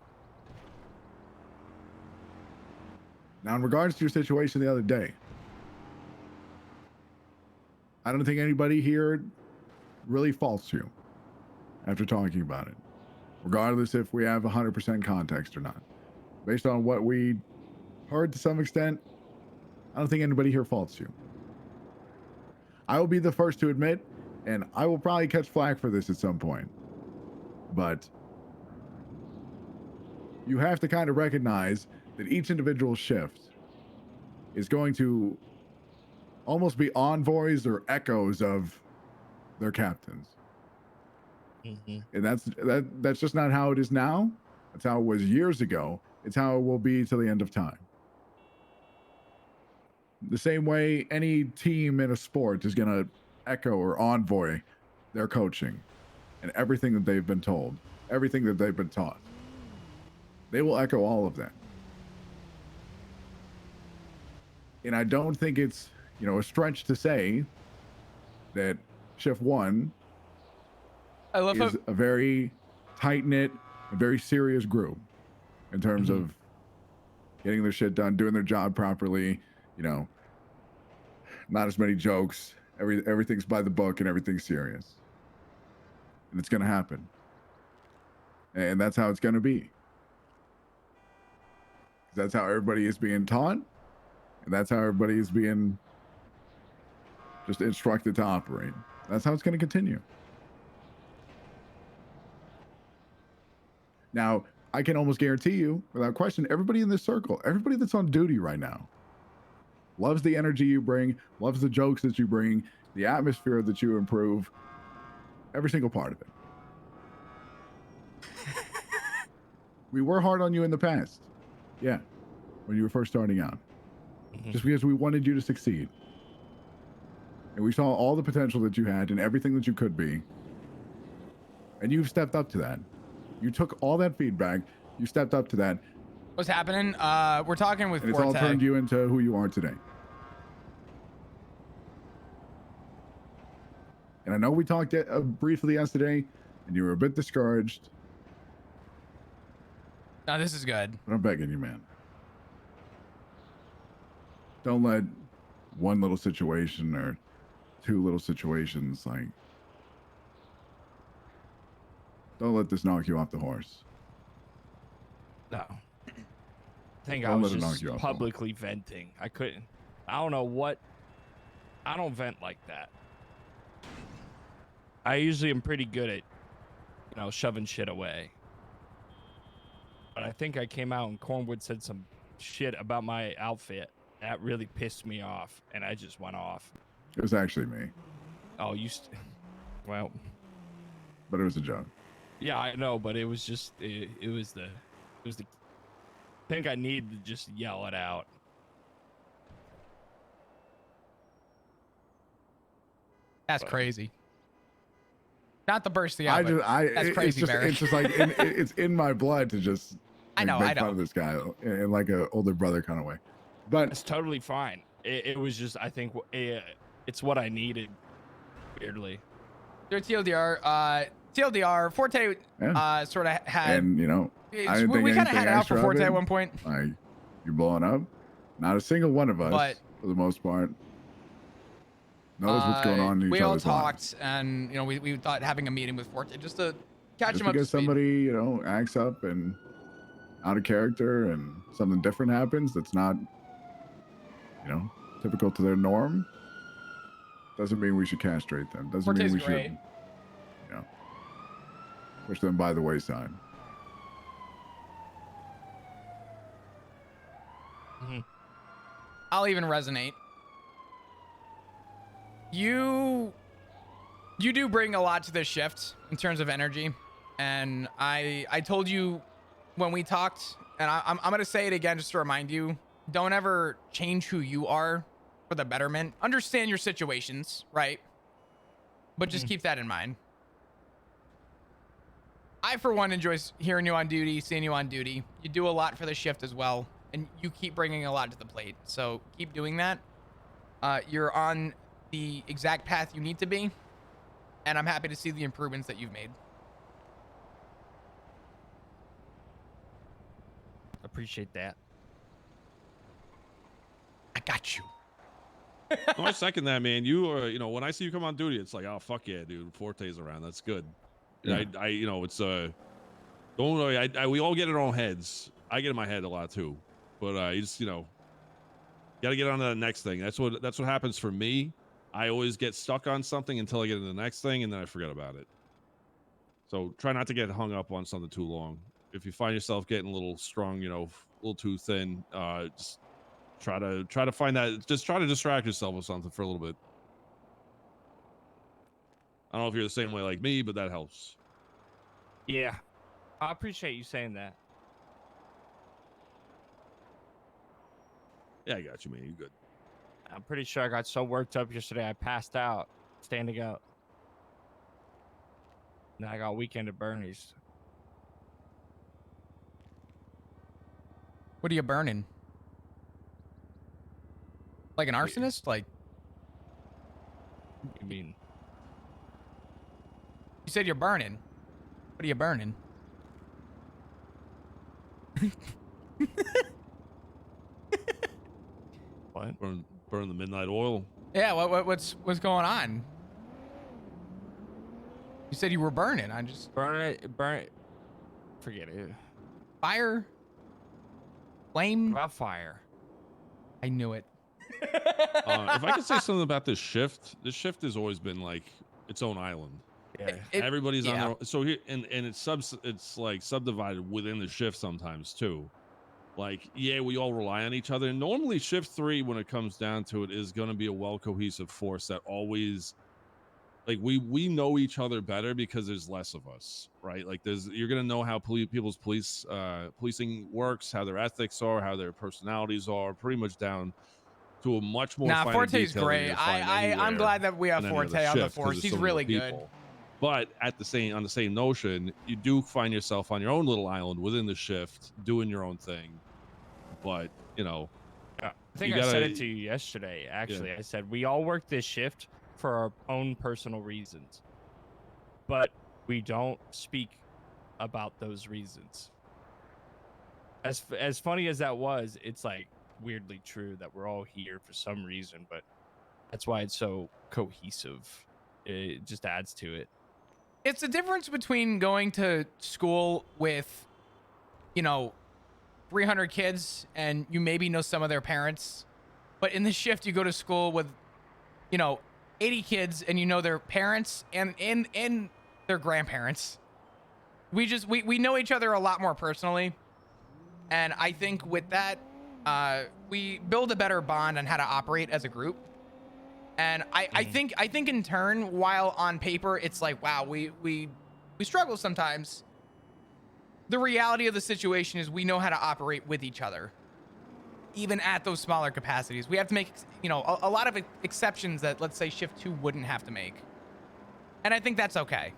Now, in regards to your situation the other day, I don't think anybody here really faults you after talking about it, regardless if we have 100% context or not. Based on what we heard to some extent, I don't think anybody here faults you. I will be the first to admit, and I will probably catch flack for this at some point, but you have to kind of recognize that each individual shift is going to almost be envoys or echoes of their captains. Mm-hmm. And that's just not how it is now. That's how it was years ago. It's how it will be till the end of time. The same way any team in a sport is going to echo or envoy their coaching and everything that they've been told, everything that they've been taught. They will echo all of that. And I don't think it's, a stretch to say that Shift 1 is a very tight-knit and very serious group in terms of getting their shit done, doing their job properly, not as many jokes, everything's by the book and everything's serious. And it's going to happen. And that's how it's going to be. That's how everybody is being taught. And that's how everybody is being just instructed to operate. That's how it's going to continue. Now, I can almost guarantee you, without question, everybody in this circle, everybody that's on duty right now, loves the energy you bring, loves the jokes that you bring, the atmosphere that you improve, every single part of it. We were hard on you in the past. Yeah, when you were first starting out. Just because we wanted you to succeed. And we saw all the potential that you had and everything that you could be. And you've stepped up to that. You took all that feedback, you stepped up to that.
What's happening? We're talking with
And it's all turned you into who you are today. And I know we talked briefly yesterday, and you were a bit discouraged.
No, this is good.
But I'm begging you, man. Don't let one little situation or two little situations, don't let this knock you off the horse.
No. I think I
Don't
was
let it knock
just
you off the
publicly venting. I don't know what. I don't vent like that. I usually am pretty good at, shoving shit away. But I think I came out and Cornwood said some shit about my outfit. That really pissed me off, and I just went off.
It was actually me.
Oh, well.
But it was a joke.
Yeah, I know, but it was just, it was the, I think I needed to just yell it out.
That's crazy. Not the bursting
That's
crazy, Barry.
It's just like, it's in my blood to just make fun of this guy in like a older brother kind of way. But
it's totally fine. It was just, I think it's what I needed, weirdly.
Their TLDR, Forte sort of had...
And, I didn't think
we kind of
anything
had it out for
extra
Forte
of it.
at one point.
Like, you're blowing up. Not a single one of us, for the most part, knows what's going on in each
we all
other's lives.
talked, and we thought having a meeting with Forte just to catch
Just
him up to
because
speed.
somebody, acts up and out of character and something different happens that's not, typical to their norm, doesn't mean we should castrate them. Doesn't
Forte's
mean we
great.
should, push them by the wayside.
I'll even resonate. You do bring a lot to this shift in terms of energy, and I told you when we talked, and I'm gonna say it again just to remind you: don't ever change who you are for the betterment. Understand your situations, right? But just keep that in mind. I, for one, enjoy hearing you on duty, seeing you on duty. You do a lot for the shift as well, and you keep bringing a lot to the plate. So keep doing that. You're on the exact path you need to be, and I'm happy to see the improvements that you've made.
Appreciate that.
I got you.
No, I second that, man. You are, when I see you come on duty, it's like, oh, fuck yeah, dude. Forte's around. That's good.
Yeah.
It's don't worry. We all get in our own heads. I get in my head a lot too, but you just, got to get on to the next thing. That's what happens for me. I always get stuck on something until I get into the next thing, and then I forget about it. So try not to get hung up on something too long. If you find yourself getting a little strong, a little too thin, just try to find that. Just try to distract yourself with something for a little bit. I don't know if you're the same way like me, but that helps.
Yeah. I appreciate you saying that.
Yeah, I got you, man. You good.
I'm pretty sure I got so worked up yesterday I passed out standing up. Now I got weekend at Bernie's.
What are you burning? Like an arsonist? Like
You mean?
you said you're burning. What are you burning?
What?
Burn the midnight oil.
Yeah, what's going on? You said you were burning. I just
Burn it. Forget it.
fire, flame.
About fire.
I knew it.
If I could say something about this shift has always been like its own island.
Yeah.
Everybody's on
yeah.
their own. So here, and it's like subdivided within the shift sometimes too. Like, yeah, we all rely on each other. And normally shift 3, when it comes down to it, is going to be a well cohesive force that always, like, we know each other better because there's less of us, right? Like, you're going to know how people's policing works, how their ethics are, how their personalities are, pretty much down to a much more finer
Forte's
detail than
great.
you'll find
I'm
anywhere
glad that we have
in any other
Forte on the
shift, 'cause
force.
there's
He's
so many
really
more
good.
people. But on the same notion, you do find yourself on your own little island within the shift, doing your own thing. But
I think
you
I said
gotta-
it to you yesterday. Actually, I said we all work this shift for our own personal reasons, but we don't speak about those reasons. As funny as that was, it's like weirdly true that we're all here for some reason, but that's why it's so cohesive. It just adds to it.
It's the difference between going to school with, 300 kids and you maybe know some of their parents, but in the shift you go to school with, 80 kids and you know their parents and their grandparents. We know each other a lot more personally, and I think with that, we build a better bond on how to operate as a group. And I think in turn, while on paper it's like, wow, we struggle sometimes, the reality of the situation is we know how to operate with each other, even at those smaller capacities. We have to make, a lot of exceptions that, let's say, shift 2 wouldn't have to make. And I think that's okay.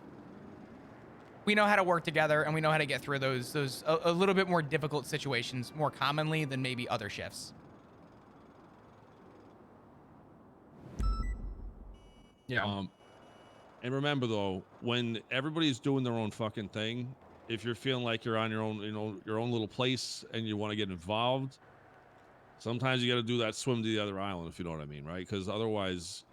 We know how to work together, and we know how to get through those a little bit more difficult situations more commonly than maybe other shifts.
Yeah.
And remember though, when everybody's doing their own fucking thing, if you're feeling like you're on your own, your own little place and you want to get involved, sometimes you got to do that swim to the other island, if you know what I mean, right? Because otherwise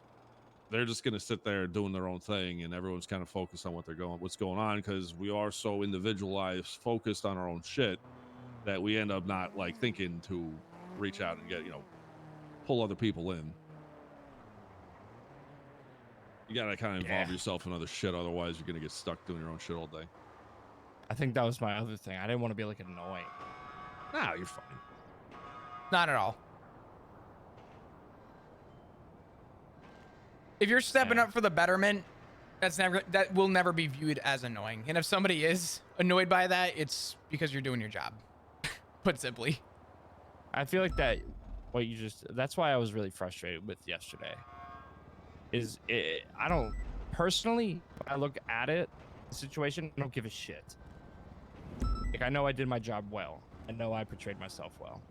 they're just going to sit there doing their own thing and everyone's kind of focused on what's going on, because we are so individualized, focused on our own shit, that we end up not like thinking to reach out and get, pull other people in. You got to kind of involve yourself in other shit, otherwise you're going to get stuck doing your own shit all day.
I think that was my other thing. I didn't want to be like annoying.
No, you're fine.
Not at all. If you're stepping up for the betterment, that will never be viewed as annoying. And if somebody is annoyed by that, it's because you're doing your job. Put simply.
I feel like that's why I was really frustrated with yesterday. I don't personally, when I look at it, the situation, I don't give a shit. Like, I know I did my job well. I know I portrayed myself well.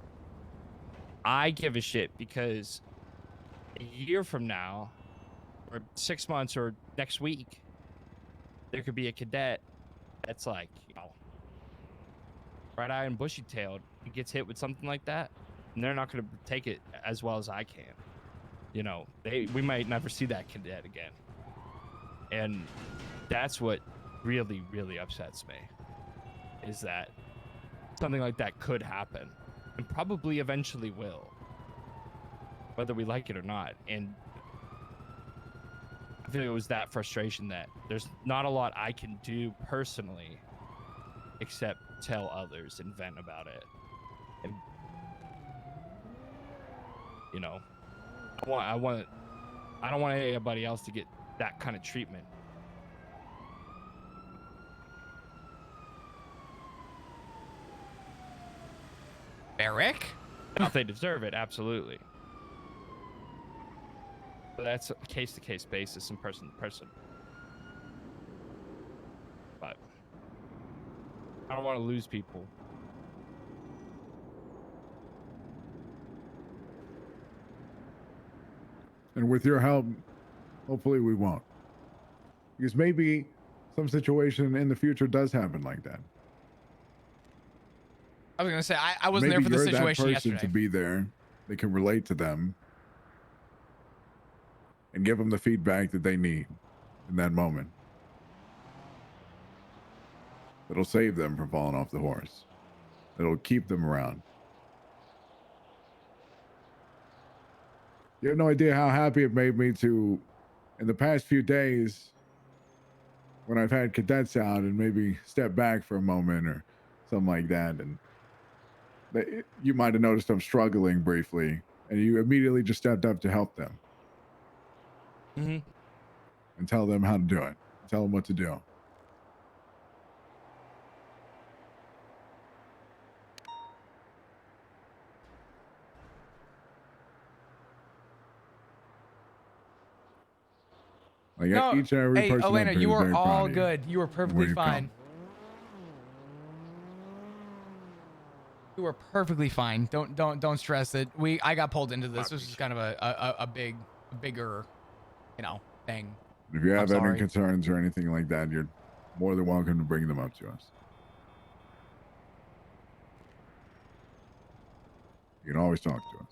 I give a shit because a year from now, or 6 months, or next week, there could be a cadet that's like, bright-eyed and bushy-tailed, and gets hit with something like that, and they're not going to take it as well as I can. We might never see that cadet again. And that's what really, really upsets me, is that something like that could happen, and probably eventually will, whether we like it or not. And I feel it was that frustration that there's not a lot I can do personally except tell others and vent about it. And I don't want anybody else to get that kind of treatment.
Eric?
If they deserve it, absolutely. that's a case-to-case basis and person-to-person. But I don't want to lose people.
And with your help, hopefully we won't. Because maybe some situation in the future does happen like that.
I was gonna say I wasn't there
Maybe
for the
you're that
situation
person
yesterday.
to be there. They can relate to them and give them the feedback that they need in that moment. It'll save them from falling off the horse. It'll keep them around. You have no idea how happy it made me to, in the past few days, when I've had cadets out and maybe step back for a moment or something like that, and you might have noticed I'm struggling briefly, and you immediately just stepped up to help them.
Mm-hmm.
And tell them how to do it. Tell them what to do. Like
No,
each and every
hey,
person
Elena,
up here
you
is
were
very proud
all
of you
good. You were
and
perfectly
where you've
fine.
come.
You were perfectly fine. Don't stress it. I got pulled into this. This is
appreciate
kind of a bigger, thing.
If you have any
sorry.
concerns or anything like that, you're more than welcome to bring them up to us. You can always talk to us.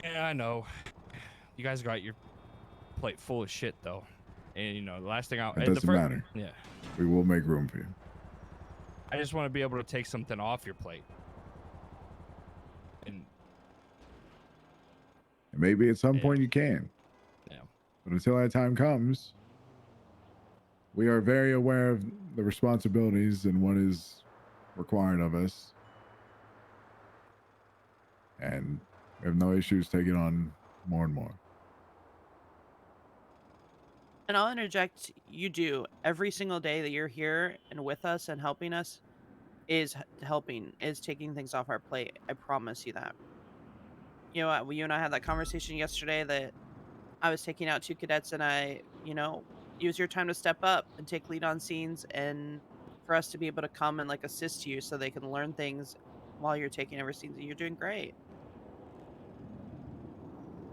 Yeah, I know. You guys got your plate full of shit, though. And, the last thing
It doesn't matter.
Yeah.
We will make room for you.
I just want to be able to take something off your plate. And
Maybe at some
Yeah.
point you can.
Yeah.
But until that time comes, we are very aware of the responsibilities and what is required of us. And we have no issues taking on more and more.
And I'll interject, you do. Every single day that you're here and with us and helping us is taking things off our plate. I promise you that. You know what? You and I had that conversation yesterday that I was taking out 2 cadets and use your time to step up and take lead on scenes and for us to be able to come and assist you so they can learn things while you're taking over scenes. And you're doing great.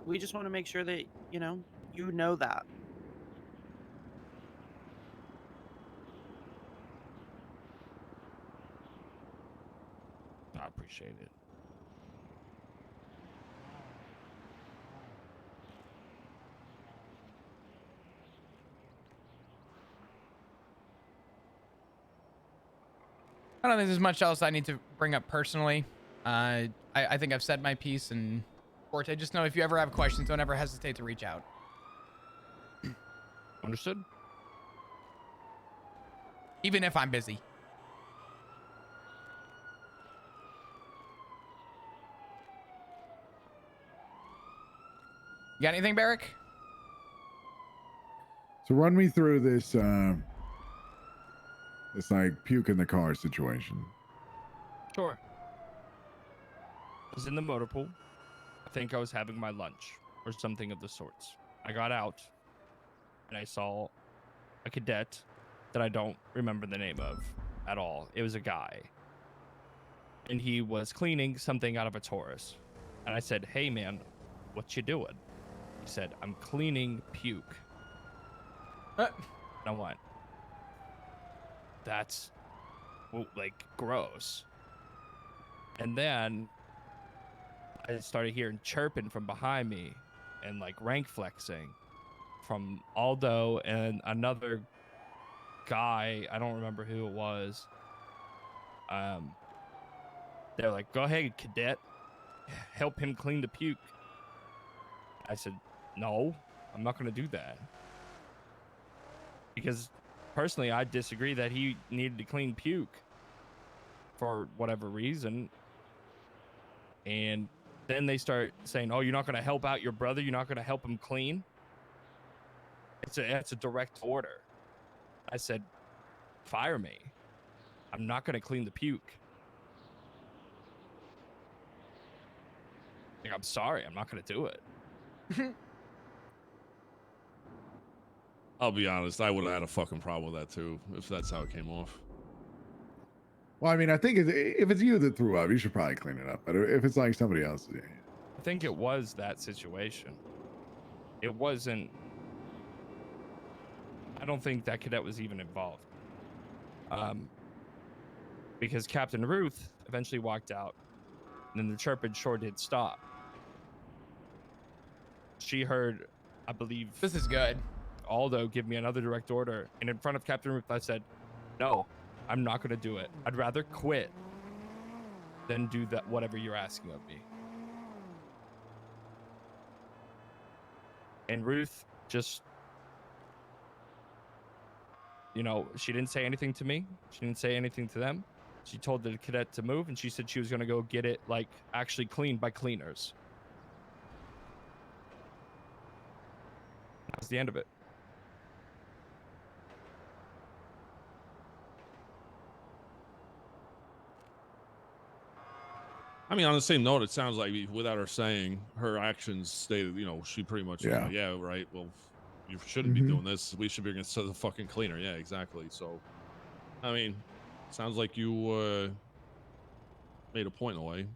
We just want to make sure that, you know that.
I appreciate it.
I don't think there's much else I need to bring up personally. I think I've said my piece, and Forte, just know if you ever have questions, don't ever hesitate to reach out.
Understood?
Even if I'm busy. You got anything, Barrick?
So run me through this this puke in the car situation.
Sure. I was in the motor pool. I think I was having my lunch or something of the sorts. I got out and I saw a cadet that I don't remember the name of at all. It was a guy. And he was cleaning something out of a Taurus. And I said, "Hey man, what you doing?" He said, "I'm cleaning puke." And I went, "That's gross." And then I started hearing chirping from behind me and rank flexing from Aldo and another guy. I don't remember who it was. They're like, "Go ahead, cadet. Help him clean the puke." I said, "No, I'm not going to do that." Because personally, I disagree that he needed to clean puke for whatever reason. And then they start saying, "Oh, you're not going to help out your brother? You're not going to help him clean?" It's a direct order. I said, "Fire me. I'm not going to clean the puke." I'm sorry, I'm not gonna do it.
I'll be honest, I would have had a fucking problem with that too, if that's how it came off.
Well, I mean, I think if it's you that threw up, you should probably clean it up. But if it's like somebody else, yeah.
I think it was that situation. It wasn't. I don't think that cadet was even involved. Because Captain Ruth eventually walked out, and then the chirping sure did stop. She heard, I believe,
This is good.
Aldo give me another direct order, and in front of Captain Ruth, I said, "No, I'm not going to do it. I'd rather quit than do that. Whatever you're asking of me." And Ruth just, you know, she didn't say anything to me. She didn't say anything to them. She told the cadet to move, and she said she was going to go get it, like, actually cleaned by cleaners. That's the end of it.
I mean, on the same note, it sounds like without her saying, her actions stated, you know, she pretty much,
Yeah.
yeah, right. Well, you shouldn't be doing this. We should be against the fucking cleaner. Yeah, exactly. So, I mean, sounds like you made a point in a way.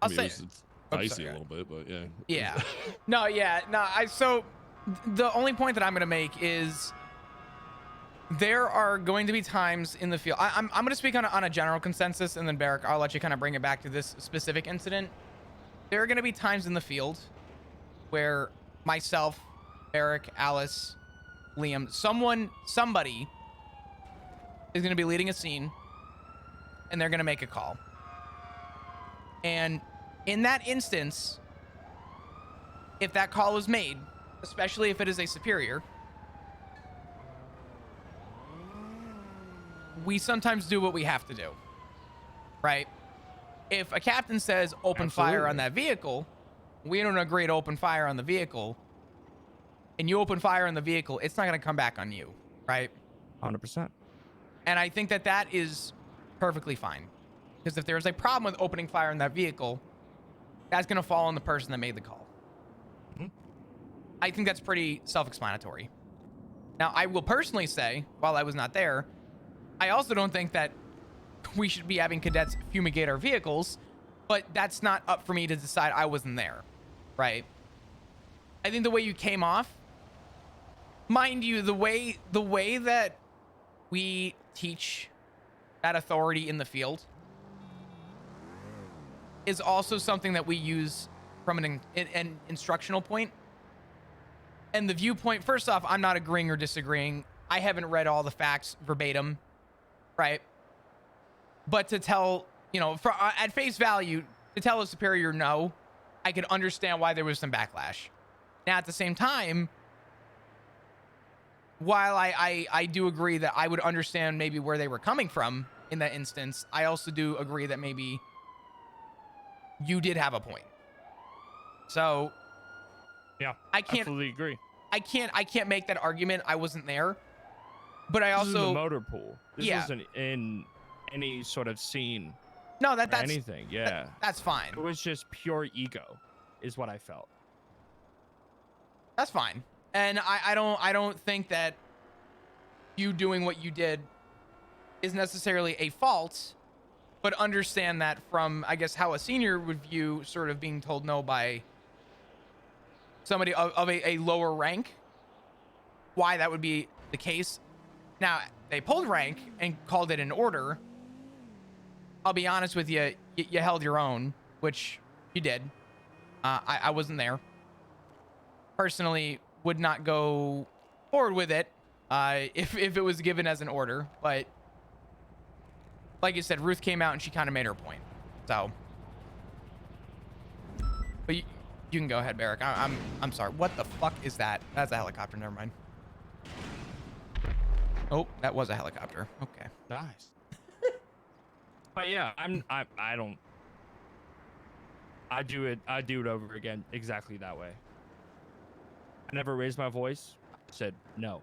I mean, it's dicey a little bit, but yeah.
Yeah. No, yeah. No, so the only point that I'm going to make is there are going to be times in the field. I'm going to speak on a general consensus, and then Barrick, I'll let you kind of bring it back to this specific incident. There are going to be times in the field where myself, Barrick, Alice, Liam, somebody is going to be leading a scene, and they're going to make a call. And in that instance, if that call is made, especially if it is a superior, we sometimes do what we have to do, right? If a captain says open fire on that vehicle, we don't agree to open fire on the vehicle, and you open fire on the vehicle, it's not going to come back on you, right?
100%.
And I think that that is perfectly fine. Because if there's a problem with opening fire on that vehicle, that's going to fall on the person that made the call. I think that's pretty self-explanatory. Now, I will personally say, while I was not there, I also don't think that we should be having cadets fumigate our vehicles, but that's not up for me to decide. I wasn't there, right? I think the way you came off, mind you, the way that we teach that authority in the field is also something that we use from an instructional point. And the viewpoint, first off, I'm not agreeing or disagreeing. I haven't read all the facts verbatim, right? But to tell, you know, at face value, to tell a superior no, I could understand why there was some backlash. Now, at the same time, while I do agree that I would understand maybe where they were coming from in that instance, I also do agree that maybe you did have a point. So
yeah,
I can't
absolutely agree.
I can't make that argument. I wasn't there, but I also
this is in the motor pool. This
yeah.
wasn't in any sort of scene.
No, that's
anything. Yeah,
that's fine.
It was just pure ego, is what I felt.
That's fine, and I don't think that you doing what you did is necessarily a fault, but understand that from, I guess, how a senior would view sort of being told no by somebody of a lower rank, why that would be the case. Now, they pulled rank and called it an order. I'll be honest with you, you held your own, which you did. I wasn't there. Personally, would not go forward with it if it was given as an order, but like you said, Ruth came out and she kind of made her point. So, but you can go ahead, Barrick. I'm sorry. What the fuck is that? That's a helicopter. Never mind. Oh, that was a helicopter. Okay.
Nice. But yeah, I do it over again exactly that way. I never raised my voice. I said no.